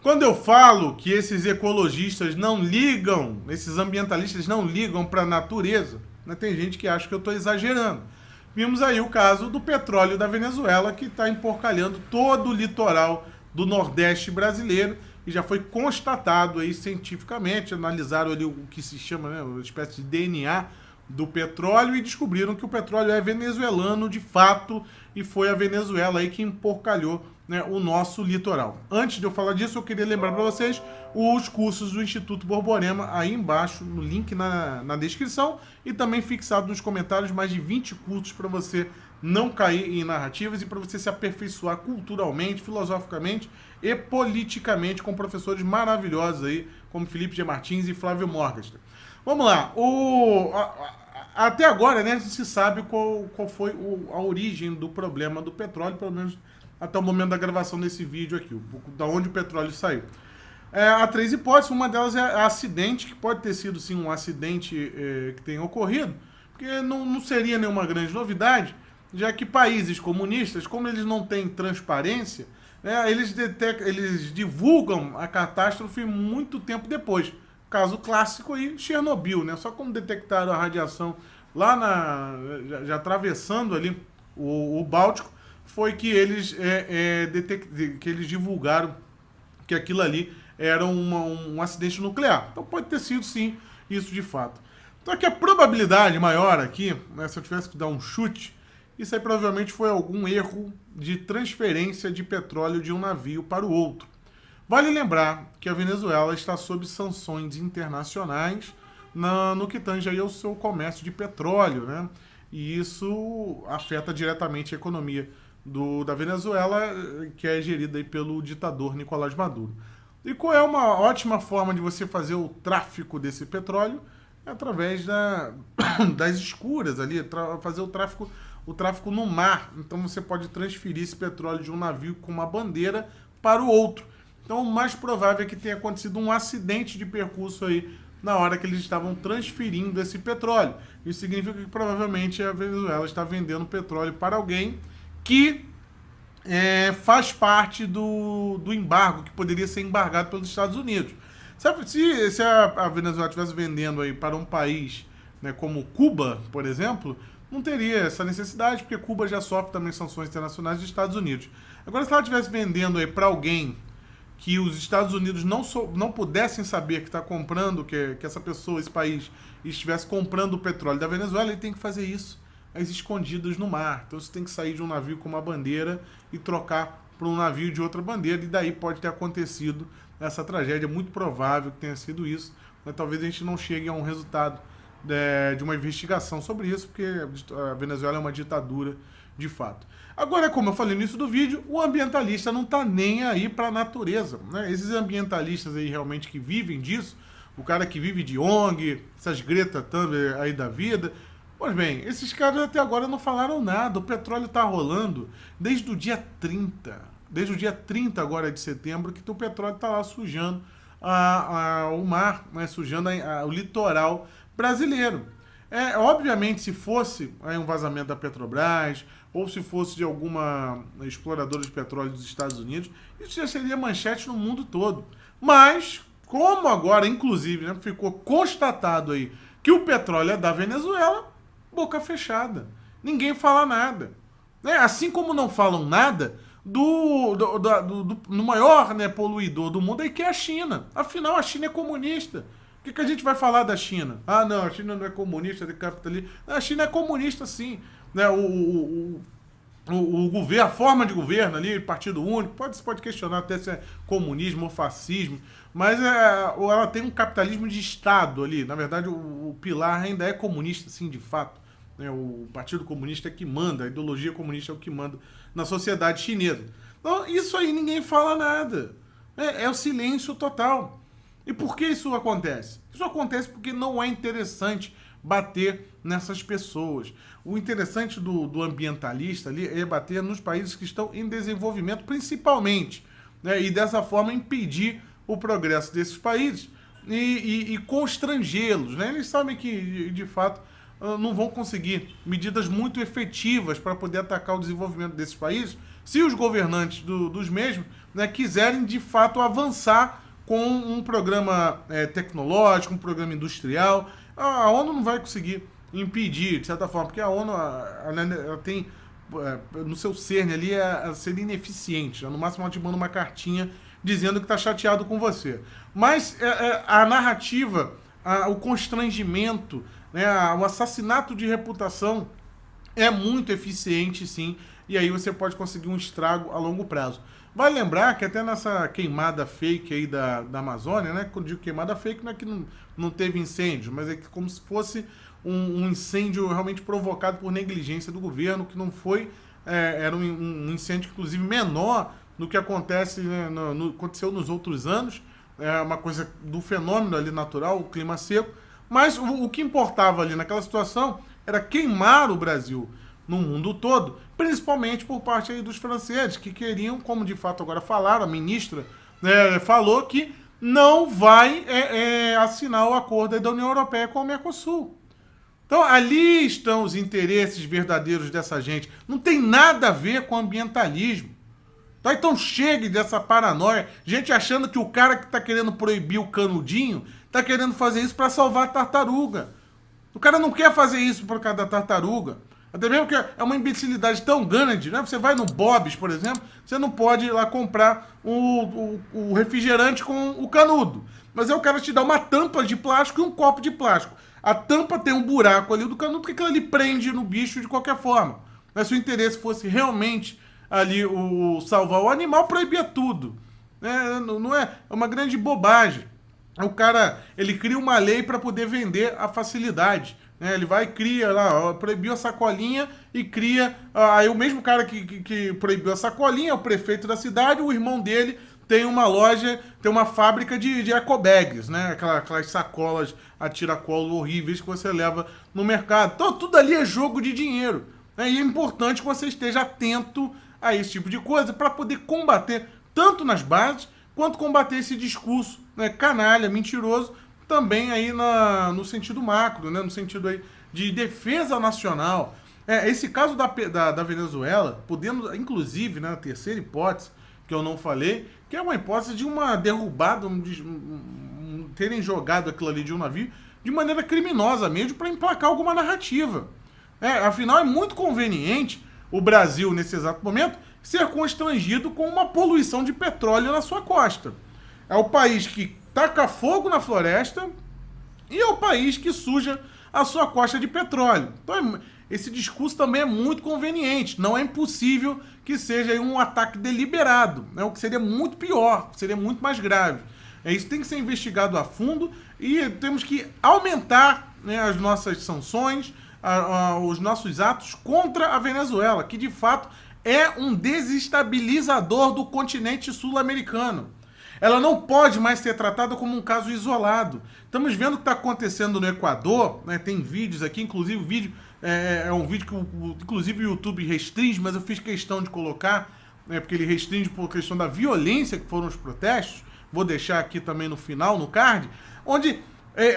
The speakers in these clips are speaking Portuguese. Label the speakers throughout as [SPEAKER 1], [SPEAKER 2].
[SPEAKER 1] Quando eu falo que esses ecologistas não ligam, esses ambientalistas não ligam para a natureza, né, tem gente que acha que eu estou exagerando. Vimos aí o caso do petróleo da Venezuela, que está emporcalhando todo o litoral do Nordeste brasileiro, e já foi constatado aí cientificamente, analisaram ali o que se chama, né, uma espécie de DNA do petróleo, e descobriram que o petróleo é venezuelano de fato, e foi a Venezuela aí que emporcalhou, né, o nosso litoral. Antes de eu falar disso, eu queria lembrar para vocês os cursos do Instituto Borborema, aí embaixo, no link na descrição, e também fixado nos comentários, mais de 20 cursos para você não cair em narrativas e para você se aperfeiçoar culturalmente, filosoficamente e politicamente com professores maravilhosos aí, como Felipe G. Martins e Flávio Morgenstern. Vamos lá, até agora, né, se sabe qual foi a origem do problema do petróleo, pelo menos até o momento da gravação desse vídeo aqui, da onde o petróleo saiu. Há três hipóteses, uma delas é acidente, que pode ter sido sim um acidente que tenha ocorrido, porque não seria nenhuma grande novidade, já que países comunistas, como eles não têm transparência, né, eles divulgam a catástrofe muito tempo depois. Caso clássico aí, Chernobyl, né? Só como detectaram a radiação lá já atravessando ali o Báltico, foi que eles divulgaram que aquilo ali era um acidente nuclear. Então pode ter sido sim isso de fato. Então aqui a probabilidade maior aqui, né, se eu tivesse que dar um chute, isso aí provavelmente foi algum erro de transferência de petróleo de um navio para o outro. Vale lembrar que a Venezuela está sob sanções internacionais no que tange aí ao seu comércio de petróleo, né? E isso afeta diretamente a economia da Venezuela, que é gerida aí pelo ditador Nicolás Maduro. E qual é uma ótima forma de você fazer o tráfico desse petróleo? É através das escuras ali, fazer o tráfico no mar. Então você pode transferir esse petróleo de um navio com uma bandeira para o outro. Então o mais provável é que tenha acontecido um acidente de percurso aí na hora que eles estavam transferindo esse petróleo. Isso significa que provavelmente a Venezuela está vendendo petróleo para alguém que faz parte do embargo, que poderia ser embargado pelos Estados Unidos. Sabe, se a Venezuela estivesse vendendo aí para um país, né, como Cuba, por exemplo, não teria essa necessidade, porque Cuba já sofre também sanções internacionais dos Estados Unidos. Agora, se ela estivesse vendendo aí para alguém que os Estados Unidos não pudessem saber que está comprando, que essa pessoa, esse país, estivesse comprando o petróleo da Venezuela, ele tem que fazer isso às escondidas no mar. Então você tem que sair de um navio com uma bandeira e trocar para um navio de outra bandeira, e daí pode ter acontecido essa tragédia. É muito provável que tenha sido isso, mas talvez a gente não chegue a um resultado de uma investigação sobre isso, porque a Venezuela é uma ditadura de fato. Agora, como eu falei no início do vídeo, o ambientalista não está nem aí para a natureza, né? Esses ambientalistas aí realmente que vivem disso, o cara que vive de ONG, essas Greta Thunberg aí da vida, pois bem, esses caras até agora não falaram nada. O petróleo está rolando desde o dia 30. Desde o dia 30 agora de setembro, que o petróleo está lá sujando o mar, né, sujando o litoral brasileiro. Obviamente, se fosse aí um vazamento da Petrobras, ou se fosse de alguma exploradora de petróleo dos Estados Unidos, isso já seria manchete no mundo todo. Mas, como agora, inclusive, né, ficou constatado aí que o petróleo é da Venezuela, boca fechada. Ninguém fala nada. Assim como não falam nada no maior, né, poluidor do mundo, aí, que é a China. Afinal, a China é comunista. O que a gente vai falar da China? Ah, não, a China não é comunista, é capitalista. A China é comunista, sim. Né, o governo, a forma de governo ali, partido único, pode questionar até se é comunismo ou fascismo, mas ela tem um capitalismo de Estado ali. Na verdade, o pilar ainda é comunista, sim, de fato. Né, o Partido Comunista é que manda, a ideologia comunista é o que manda na sociedade chinesa. Então, isso aí ninguém fala nada. É o silêncio total. E por que isso acontece? Isso acontece porque não é interessante bater nessas pessoas. O interessante do ambientalista ali é bater nos países que estão em desenvolvimento, principalmente, né? E dessa forma impedir o progresso desses países e constrangê-los, né? Eles sabem que, de fato, não vão conseguir medidas muito efetivas para poder atacar o desenvolvimento desses países, se os governantes dos mesmos, né, quiserem de fato avançar com um programa tecnológico, um programa industrial. A ONU não vai conseguir impedir, de certa forma, porque a ONU ela tem no seu cerne ali a ser ineficiente. No máximo ela te manda uma cartinha dizendo que está chateado com você. Mas a narrativa, o constrangimento, né, o assassinato de reputação é muito eficiente, sim, e aí você pode conseguir um estrago a longo prazo. Vai lembrar que até nessa queimada fake aí da Amazônia, né? Quando eu digo queimada fake, não é que não teve incêndio, mas é que como se fosse um incêndio realmente provocado por negligência do governo, que não foi, era um incêndio, inclusive, menor do que acontece, né, aconteceu nos outros anos, é uma coisa do fenômeno ali natural, o clima seco, mas o que importava ali naquela situação era queimar o Brasil no mundo todo, principalmente por parte aí dos franceses, que queriam, como de fato agora falaram, a ministra falou que não vai assinar o acordo da União Europeia com o Mercosul. Então ali estão os interesses verdadeiros dessa gente. Não tem nada a ver com ambientalismo. Então chegue dessa paranoia, gente achando que o cara que está querendo proibir o canudinho está querendo fazer isso para salvar a tartaruga. O cara não quer fazer isso por causa da tartaruga. Até mesmo que é uma imbecilidade tão grande, né? Você vai no Bob's, por exemplo, você não pode ir lá comprar o refrigerante com o canudo. Mas aí o cara te dá uma tampa de plástico e um copo de plástico. A tampa tem um buraco ali do canudo, porque aquilo ali prende no bicho de qualquer forma. Mas se o interesse fosse realmente ali salvar o animal, proibia tudo. Não é uma grande bobagem. O cara, ele cria uma lei para poder vender a facilidade. Ele vai e cria lá, proibiu a sacolinha e cria. Aí o mesmo cara que proibiu a sacolinha é o prefeito da cidade, o irmão dele tem uma loja, tem uma fábrica de ecobags, né? Aquelas sacolas a tiracolo horríveis que você leva no mercado. Então tudo ali é jogo de dinheiro. E é importante que você esteja atento a esse tipo de coisa para poder combater, tanto nas bases, quanto combater esse discurso, né, canalha, mentiroso, também aí no sentido macro, né, no sentido aí de defesa nacional. Esse caso da Venezuela, podendo, inclusive, né, a terceira hipótese, que eu não falei, que é uma hipótese de uma derrubada, terem jogado aquilo ali de um navio de maneira criminosa mesmo, para emplacar alguma narrativa. Afinal, é muito conveniente o Brasil, nesse exato momento, ser constrangido com uma poluição de petróleo na sua costa. É o país que taca fogo na floresta e é o país que suja a sua costa de petróleo. Então, esse discurso também é muito conveniente. Não é impossível que seja um ataque deliberado, né? O que seria muito pior, seria muito mais grave. Isso tem que ser investigado a fundo e temos que aumentar, né, as nossas sanções, os nossos atos contra a Venezuela, que de fato é um desestabilizador do continente sul-americano. Ela não pode mais ser tratada como um caso isolado. Estamos vendo o que está acontecendo no Equador, né? Tem vídeos aqui, inclusive o vídeo é um vídeo que inclusive o YouTube restringe, mas eu fiz questão de colocar, né, porque ele restringe por questão da violência que foram os protestos. Vou deixar aqui também no final, no card, onde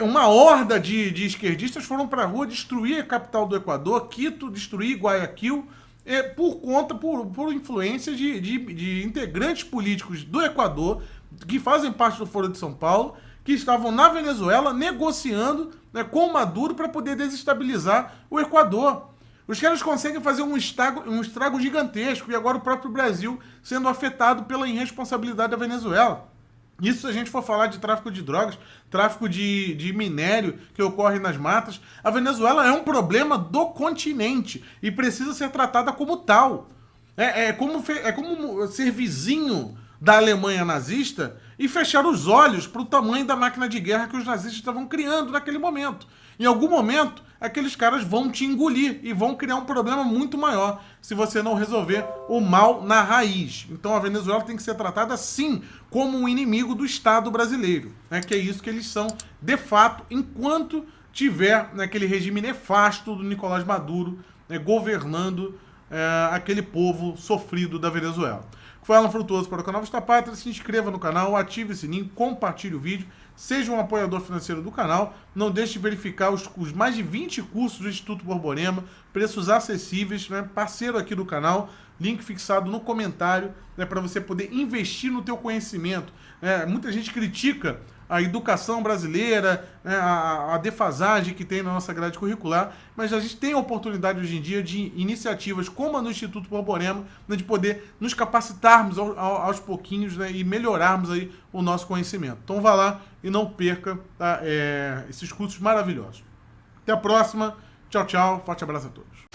[SPEAKER 1] uma horda de esquerdistas foram para a rua destruir a capital do Equador, Quito, destruir Guayaquil, por influência de integrantes políticos do Equador, que fazem parte do Foro de São Paulo, que estavam na Venezuela negociando, né, com o Maduro para poder desestabilizar o Equador. Os caras conseguem fazer um estrago gigantesco, e agora o próprio Brasil sendo afetado pela irresponsabilidade da Venezuela. Isso se a gente for falar de tráfico de drogas, tráfico de minério que ocorre nas matas. A Venezuela é um problema do continente e precisa ser tratada como tal. É como ser vizinho da Alemanha nazista e fechar os olhos para o tamanho da máquina de guerra que os nazistas estavam criando naquele momento. Em algum momento, aqueles caras vão te engolir e vão criar um problema muito maior se você não resolver o mal na raiz. Então a Venezuela tem que ser tratada, sim, como um inimigo do Estado brasileiro, né? Que é isso que eles são, de fato, enquanto tiver aquele regime nefasto do Nicolás Maduro, né, governando aquele povo sofrido da Venezuela. Foi Alan Frutuoso para o canal Vista Pátria. Se inscreva no canal, ative o sininho, compartilhe o vídeo, seja um apoiador financeiro do canal. Não deixe de verificar os mais de 20 cursos do Instituto Borborema, preços acessíveis, né? Parceiro aqui do canal, link fixado no comentário, né? Para você poder investir no teu conhecimento. Muita gente critica a educação brasileira, né, a defasagem que tem na nossa grade curricular, mas a gente tem a oportunidade hoje em dia de iniciativas como a do Instituto Borborema, né, de poder nos capacitarmos aos pouquinhos, né, e melhorarmos aí o nosso conhecimento. Então vá lá e não perca, tá, esses cursos maravilhosos. Até a próxima. Tchau, tchau. Forte abraço a todos.